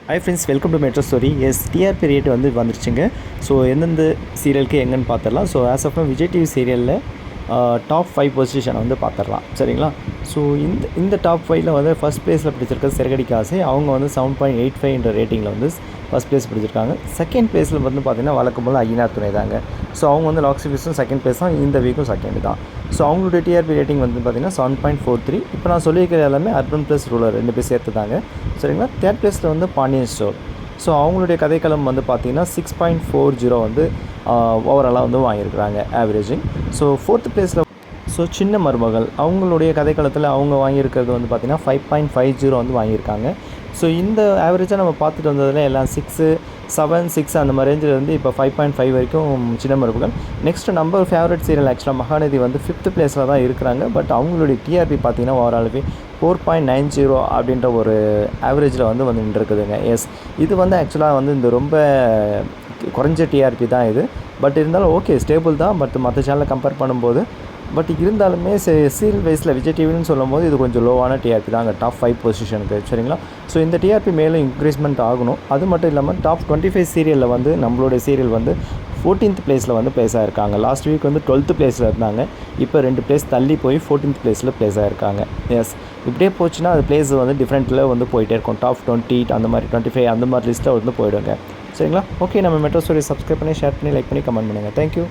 Hi friends, welcome to metro story. TRP rate வந்துருச்சுங்க. So எந்தெந்த சீரியலுக்கு எங்கன்னு பார்த்துடலாம். So as of Vijay TV சீரியலில் டாப் 5 பொசிஷனை பார்த்துடலாம். சரிங்களா? ஸோ இந்த டாப் 5ல் ஃபஸ்ட் ப்ளேஸில் பிடிச்சிருக்கிறது சிறகடிக்க ஆசை. அவங்க 7.85 என்ற ரேட்டிங்கில் ஃபஸ்ட் ப்ளேஸ் பிடிச்சிருக்காங்க. செகண்ட் ப்ளேஸில் பார்த்தீங்கன்னா வழக்கம் போல் ஐயனார் துணை தாங்க. ஸோ அவங்க லாக்ஸ் வீஸும் செகண்ட் ப்ளேஸ் தான், இந்த வீக்கும் செகண்ட் தான். ஸோ அவங்களுடைய டிஆர்பி ரேட்டிங் பார்த்தீங்கன்னா 7.43. இப்போ நான் சொல்லியிருக்கிற எல்லாமே அர்பன் ப்ளஸ் ரூரல் 2 பேர் சேர்த்து தாங்க. சரிங்களா? தேர்ட் ப்ளேஸில் பாண்டியன் ஸ்டோர். ஸோ அவங்களுடைய கதைக்களம் பார்த்தீங்கன்னா 6.40 ஓவராலாக வாங்கியிருக்கிறாங்க ஆவரேஜிங். ஸோ ஃபோர்த் ப்ளேஸில் சின்ன மருமகள் அவங்களுடைய கதைக்களத்தில் அவங்க வாங்கியிருக்கிறது பார்த்தீங்கன்னா 5.50 வாங்கியிருக்காங்க. ஸோ இந்த ஆவரேஜாக நம்ம பார்த்துட்டு வந்ததில் எல்லாம் 6, 7, 6 அந்த மாதிரி ரேஞ்சில் இப்போ 5.5 வரைக்கும் சின்ன மருமகள். நெக்ஸ்ட் நம்பர் ஃபேவரட் சீரியல் ஆக்சுவலாக மகாநதி 5th ப்ளேஸில் தான் இருக்கிறாங்க. பட் அவங்களுடைய டிஆர்பி பார்த்தீங்கன்னா ஓவராலுமே 4.90 அப்படின்ற ஒரு ஆவரேஜில் வந்துட்டு இருக்குதுங்க. இது ஆக்சுவலாக இந்த ரொம்ப குறைஞ்ச டிஆர்பி தான் இது. பட் இருந்தாலும் ஓகே, ஸ்டேபிள் தான். பட் மற்ற சேனலை கம்பேர் பண்ணும்போது பட் இருந்தாலுமே சீரியல் வைஸில் விஜய் டிவின்னு சொல்லும்போது இது கொஞ்சம் லோவான டிஆர்பி தான் அங்கே டாப் 5 பொசிஷனுக்கு. சரிங்களா? ஸோ இந்த டிஆர்பி மேலும் இன்க்ரீஸ்மெண்ட் ஆகணும். அது மட்டும் இல்லாமல் டாப் 25 சீரியலில் நம்மளுடைய சீரியல் 14th ப்ளேஸில் ப்ளேஸ் ஆகிருக்காங்க. லாஸ்ட் வீக் 12th ப்ளேஸில் இருந்தாங்க. இப்போ 2 ப்ளேஸ் தள்ளி போய் 14th ப்ளேஸில் ப்ளேஸ் ஆகிருக்காங்க. இப்படியே போச்சுன்னா அது ப்ளேஸ் டிஃப்ரெண்ட்டில் போயிட்டே இருக்கும். டாப் 20 அந்த மாதிரி 25 அந்த மாதிரி லிஸ்ட்டில் போயிடுங்க. சரிங்களா? ஓகே, நம்ம மெட்ரோ ஸ்டோரி சப்ஸ்கிரைப் பண்ணி, ஷேர் பண்ணி, லைக் பண்ணி, கமெண்ட் பண்ணுங்கள். தேங்க்யூ.